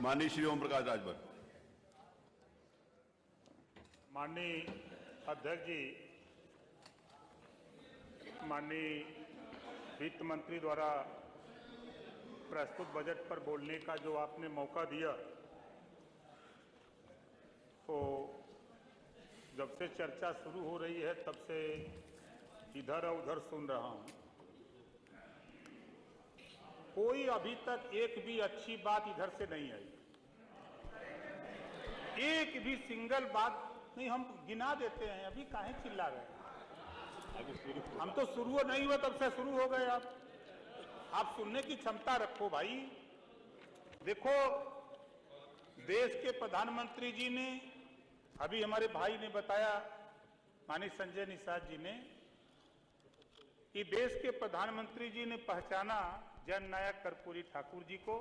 माननीय श्री ओम प्रकाश राजभर। माननीय अध्यक्ष जी, माननीय वित्त मंत्री द्वारा प्रस्तुत बजट पर बोलने का जो आपने मौका दिया, तो जब से चर्चा शुरू हो रही है तब से इधर और उधर सुन रहा हूं। कोई अभी तक एक भी अच्छी बात इधर से नहीं आई, एक भी सिंगल बात नहीं। हम गिना देते हैं, अभी काहे चिल्ला रहे हैं? हम तो शुरू नहीं हुआ तब से शुरू हो गए। आप सुनने की क्षमता रखो भाई। देखो, देश के प्रधानमंत्री जी ने, अभी हमारे भाई ने बताया, माननीय संजय निषाद जी ने, कि देश के प्रधानमंत्री जी ने पहचाना जननायक कर्पूरी ठाकुर जी को,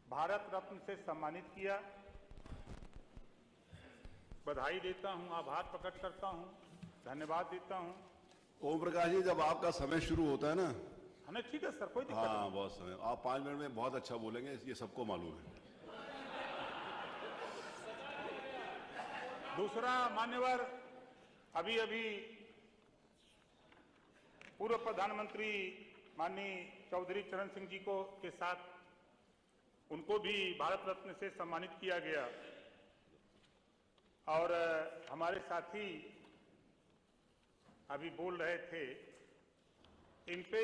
भारत रत्न से सम्मानित किया। बधाई देता हूं, आभार प्रकट करता हूं, धन्यवाद देता हूं। ओम प्रकाश जी, जब आपका समय शुरू होता है ना, हमें ठीक है सर, कोई दिक्कत नहीं। हाँ, बहुत समय, आप 5 मिनट में बहुत अच्छा बोलेंगे, ये सबको मालूम है। दूसरा, मान्यवर, अभी अभी पूर्व प्रधानमंत्री माननीय चौधरी चरण सिंह जी को के साथ उनको भी भारत रत्न से सम्मानित किया गया। और हमारे साथी अभी बोल रहे थे, इन पे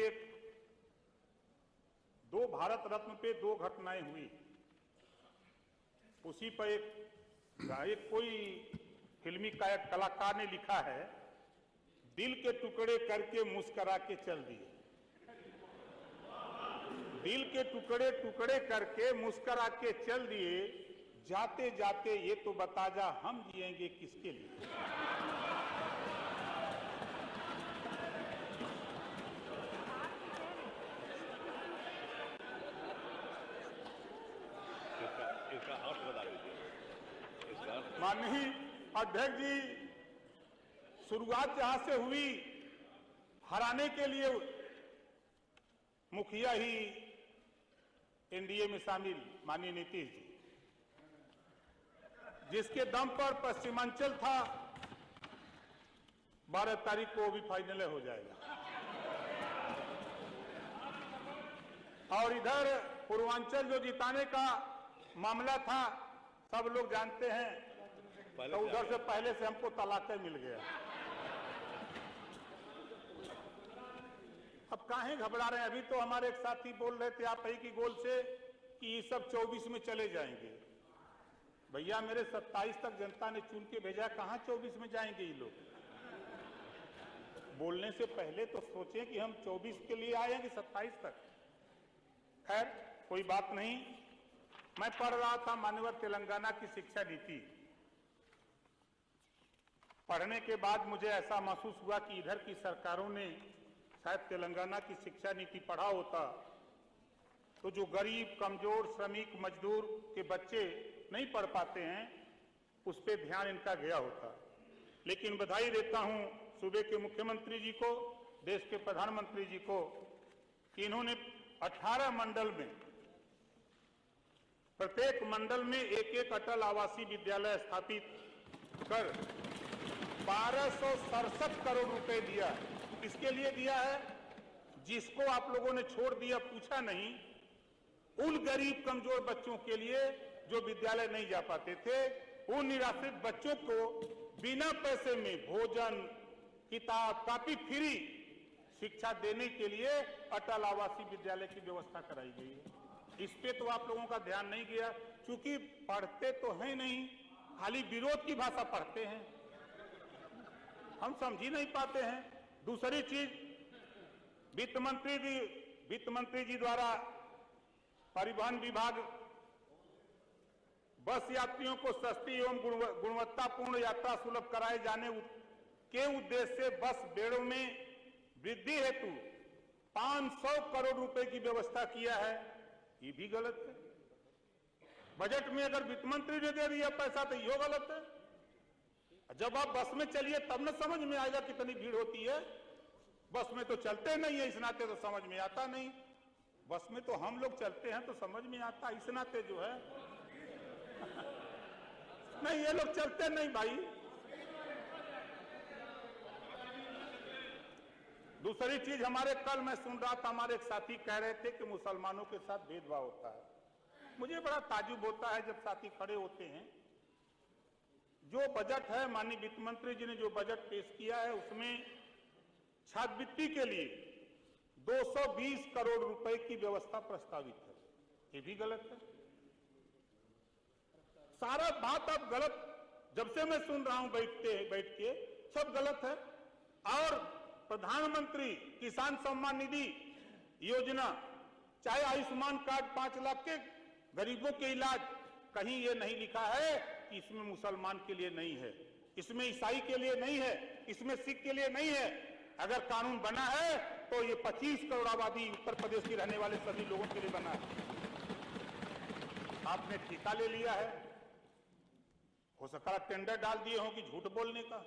दो भारत रत्न पे 2 घटनाएं हुई। उसी पर एक कोई फिल्मी कलाकार ने लिखा है, दिल के टुकड़े करके मुस्करा के चल दिए। दिल के टुकड़े टुकड़े करके मुस्करा के चल दिए, जाते जाते ये तो बता जा हम जिएंगे किसके लिए। इसका अर्थ बता दीजिए। माननीय अध्यक्ष जी, शुरुआत जहां से हुई, हराने के लिए मुखिया ही एनडीए में शामिल माननीय नीतीश जी, जिसके दम पर पश्चिमांचल था, 12 तारीख को भी फाइनल हो जाएगा। और इधर पूर्वांचल जो जिताने का मामला था, सब लोग जानते हैं, तो उधर से पहले से हमको तलाक मिल गया। अब काहे घबरा रहे हैं? अभी तो हमारे एक साथी बोल रहे थे आप ही की गोल से कि ये सब 24 में चले जाएंगे। भैया मेरे 27 तक जनता ने चुन के भेजा, कहां 24 में जाएंगे ये लोग? बोलने से पहले तो सोचें कि हम 24 के लिए आए हैं कि 27 तक। खैर, कोई बात नहीं। मैं पढ़ रहा था मान्यवर तेलंगाना की शिक्षा नीति। पढ़ने के बाद मुझे ऐसा महसूस हुआ कि इधर की सरकारों ने शायद तेलंगाना की शिक्षा नीति पढ़ा होता तो जो गरीब, कमजोर, श्रमिक, मजदूर के बच्चे नहीं पढ़ पाते हैं, उस पर ध्यान इनका गया होता। लेकिन बधाई देता हूं सूबे के मुख्यमंत्री जी को, देश के प्रधानमंत्री जी को, कि इन्होंने 18 मंडल में, प्रत्येक मंडल में एक अटल आवासीय विद्यालय स्थापित कर 1267 करोड़ रुपए दिया है। किसके लिए दिया है? जिसको आप लोगों ने छोड़ दिया, पूछा नहीं, उन गरीब कमजोर बच्चों के लिए जो विद्यालय नहीं जा पाते थे, उन निराश्रित बच्चों को बिना पैसे में भोजन, किताब, कापी फ्री शिक्षा देने के लिए अटल आवासीय विद्यालय की व्यवस्था कराई गई है। इस पे तो आप लोगों का ध्यान नहीं गया, क्योंकि पढ़ते तो है नहीं, खाली विरोध की भाषा पढ़ते हैं, हम समझ ही नहीं पाते हैं। दूसरी चीज, वित्त मंत्री जी द्वारा परिवहन विभाग बस यात्रियों को सस्ती एवं गुणवत्तापूर्ण यात्रा सुलभ कराए जाने के उद्देश्य से बस बेड़ों में वृद्धि हेतु 500 करोड़ रुपए की व्यवस्था किया है। ये भी गलत है। बजट में अगर वित्त मंत्री ने दे दिया पैसा तो ये गलत है। जब आप बस में चलिए तब न समझ में आएगा कितनी भीड़ होती है। बस में तो चलते नहीं है, इस नाते तो समझ में आता नहीं। बस में तो हम लोग चलते हैं तो समझ में आता, इस नाते जो है नहीं, ये लोग चलते नहीं भाई। दूसरी चीज, हमारे कल मैं सुन रहा था, हमारे एक साथी कह रहे थे कि मुसलमानों के साथ भेदभाव होता है। मुझे बड़ा ताज्जुब होता है जब साथी खड़े होते हैं। जो बजट है, माननीय वित्त मंत्री जी ने जो बजट पेश किया है, उसमें छात्रवृत्ति के लिए 220 करोड़ रुपए की व्यवस्था प्रस्तावित है। ये भी गलत है। सारा बात अब गलत, जब से मैं सुन रहा हूं बैठ के सब गलत है। और प्रधानमंत्री किसान सम्मान निधि योजना, चाहे आयुष्मान कार्ड 5 लाख के गरीबों के इलाज, कहीं ये नहीं लिखा है कि इसमें मुसलमान के लिए नहीं है, इसमें ईसाई के लिए नहीं है, इसमें सिख के लिए नहीं है। अगर कानून बना है तो ये 25 करोड़ आबादी उत्तर प्रदेश के रहने वाले सभी लोगों के लिए बना है। आपने ठेका ले लिया है, हो सकता है टेंडर डाल दिए हो कि झूठ बोलने का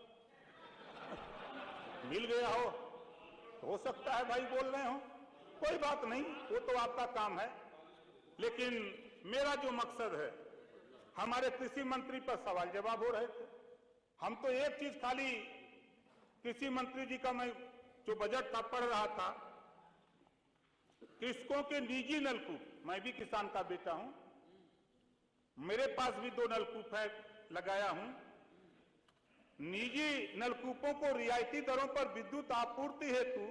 मिल गया हो सकता है भाई बोल रहे हो, कोई बात नहीं, वो तो आपका काम है। लेकिन मेरा जो मकसद है, हमारे कृषि मंत्री पर सवाल जवाब हो रहे थे। हम तो एक चीज खाली कृषि मंत्री जी का मैं जो बजट का पढ़ रहा था, कृषकों के निजी नलकूप, मैं भी किसान का बेटा हूं, मेरे पास भी 2 नलकूप है, लगाया हूं। निजी नलकूपों को रियायती दरों पर विद्युत आपूर्ति हेतु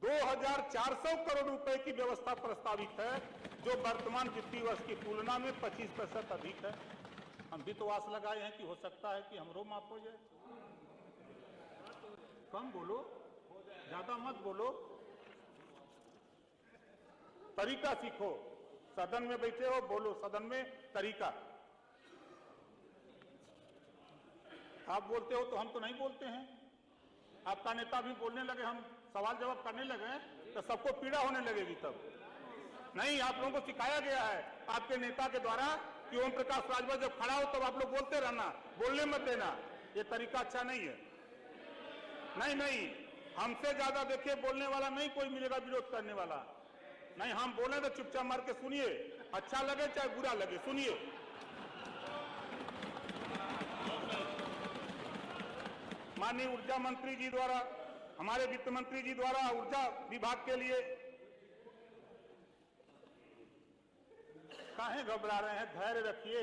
2400 करोड़ रुपए की व्यवस्था प्रस्तावित है, जो वर्तमान वित्तीय वर्ष की तुलना में 25% अधिक है। हम भी तो आस लगाए हैं कि हो सकता है कि हमरो माफ हो जाए। कम बोलो, ज्यादा मत बोलो, तरीका सीखो। सदन में बैठे हो, बोलो सदन में तरीका। आप बोलते हो तो हम तो नहीं बोलते हैं। आपका नेता भी बोलने लगे, हम सवाल जवाब करने लगे तो सबको पीड़ा होने लगेगी। तब नहीं, आप लोगों को सिखाया गया है आपके नेता के द्वारा कि ओम प्रकाश राजभर जब खड़ा हो तब आप लोग बोलते रहना, बोलने मत देना। ये तरीका अच्छा नहीं है। नहीं, हमसे ज्यादा देखिए बोलने वाला नहीं कोई मिलेगा विरोध करने वाला। नहीं, हम बोले तो चुपचाप मार के सुनिए, अच्छा लगे चाहे बुरा लगे, सुनिए। माननीय ऊर्जा मंत्री जी द्वारा, हमारे वित्त मंत्री जी द्वारा ऊर्जा विभाग के लिए, काहे घबरा रहे हैं, धैर्य रखिए,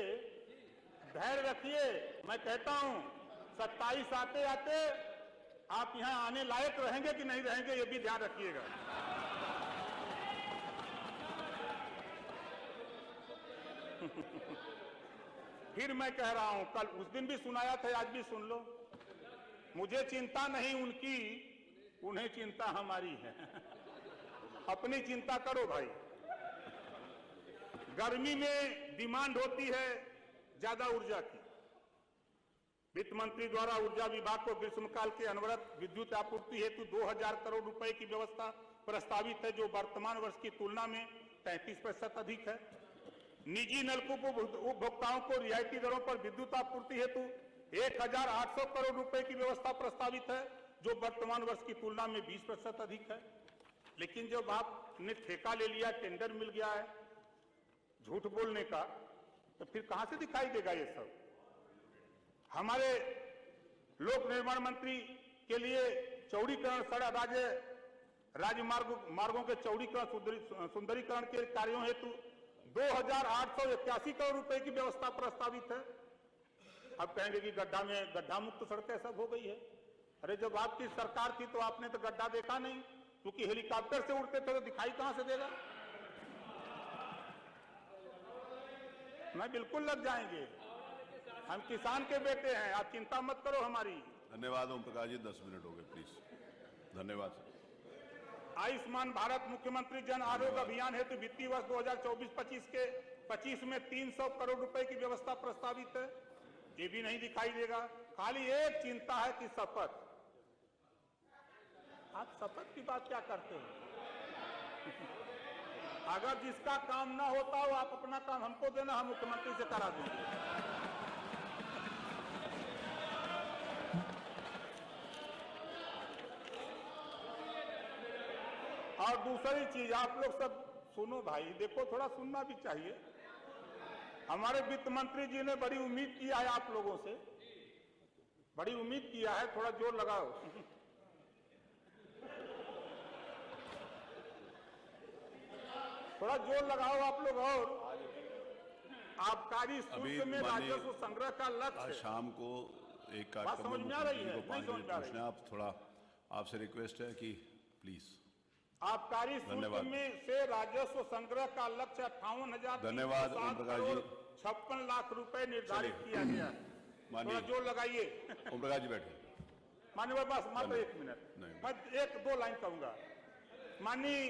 धैर्य रखिए। मैं कहता हूं 27 आते आते आप यहां आने लायक रहेंगे कि नहीं रहेंगे, ये भी ध्यान रखिएगा। फिर मैं कह रहा हूं, कल उस दिन भी सुनाया था, आज भी सुन लो। मुझे चिंता नहीं उनकी, उन्हें चिंता हमारी है। अपनी चिंता करो भाई। गर्मी में डिमांड होती है ज्यादा ऊर्जा की। वित्त मंत्री द्वारा ऊर्जा विभाग को ग्रीष्मकाल के अनवरत विद्युत आपूर्ति हेतु 2000 करोड़ रुपए की व्यवस्था प्रस्तावित है, जो वर्तमान वर्ष की तुलना में 33% अधिक है। निजी नलकूप उपभोक्ताओं को रियायती दरों पर विद्युत आपूर्ति हेतु 1800 करोड़ रुपए की व्यवस्था प्रस्तावित है, जो वर्तमान वर्ष की तुलना में 20% अधिक है। लेकिन जब आपने ठेका ले लिया, टेंडर मिल गया है झूठ बोलने का, तो फिर कहां से दिखाई देगा ये सब? हमारे लोक निर्माण मंत्री के लिए चौड़ीकरण, सड़क राजमार्गों के चौड़ीकरण, सुंदरीकरण के कार्यों हेतु 2881 करोड़ रुपए की व्यवस्था प्रस्तावित है। अब कहेंगे कि गड्ढा मुक्त सड़कें सब हो गई है। अरे जब आपकी सरकार थी तो आपने तो गड्ढा देखा नहीं, क्योंकि हेलीकॉप्टर से उड़ते थे तो दिखाई कहां से देगा? मैं बिल्कुल लग जाएंगे, हम किसान के बेटे हैं, आप चिंता मत करो हमारी। धन्यवाद ओम प्रकाश जी, 10 मिनट हो गए प्लीज। धन्यवाद सर। आयुष्मान भारत मुख्यमंत्री जन आरोग्य अभियान हेतु वित्तीय वर्ष 2024-25 में 300 करोड़ रुपए की व्यवस्था प्रस्तावित है, ये भी नहीं दिखाई देगा। खाली एक चिंता है कि शपथ। आप शपथ की बात क्या करते हो? अगर जिसका काम ना होता हो, आप अपना काम हमको देना, हम मुख्यमंत्री से करा देंगे। और दूसरी चीज, आप लोग सब सुनो भाई, देखो थोड़ा सुनना भी चाहिए। हमारे वित्त मंत्री जी ने बड़ी उम्मीद किया है आप लोगों से, बड़ी उम्मीद किया है, थोड़ा जोर लगाओ। थोड़ा जोर लगाओ आप लोग। और आबकारी शुल्क में राजस्व संग्रह का लक्ष्य शाम को एक कार्यक्रम समझ में आ रही है, नहीं समझ में आ रही है। आप थोड़ा, आपसे रिक्वेस्ट है कि प्लीज। आबकारी शुल्क में से राजस्व संग्रह का लक्ष्य 58,000 धन्यवाद ओम प्रकाश जी। 56 लाख रुपए निर्धारित किया गया है। थोड़ा जोर लगाइए। ओम प्रकाश जी बैठे। माननीय बस मात्र 1 मिनट, मैं 1-2 लाइन कहूंगा। माननीय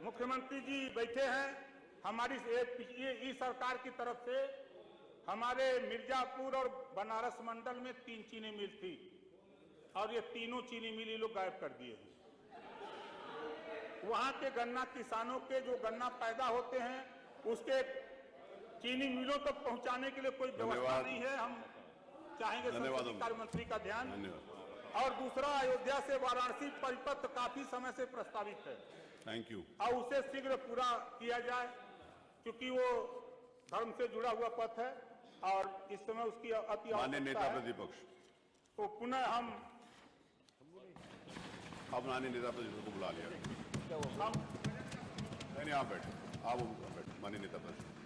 मुख्यमंत्री जी बैठे हैं। हमारी ये सरकार की तरफ से हमारे मिर्जापुर और बनारस मंडल में 3 चीनी मिल थी और ये तीनों चीनी मिल ये लोग गायब कर दिए हैं। वहां के गन्ना किसानों के जो गन्ना पैदा होते हैं उसके चीनी मिलों तक पहुंचाने के लिए कोई व्यवस्था नहीं है। हम चाहेंगे संसदीय कार्य मंत्री का ध्यान। और दूसरा, अयोध्या से वाराणसी परिपथ काफी समय से प्रस्तावित है। Thank you. और उसे शीघ्र पूरा किया जाए, क्योंकि वो धर्म से जुड़ा हुआ पथ है और इस समय उसकी अति माननीय नेता प्रतिपक्ष, तो पुनः हम अब माननीय नेता प्रतिपक्ष को बुला लिया। नहीं, आप बैठे, आप बैठे, माननीय नेता प्रतिपक्ष।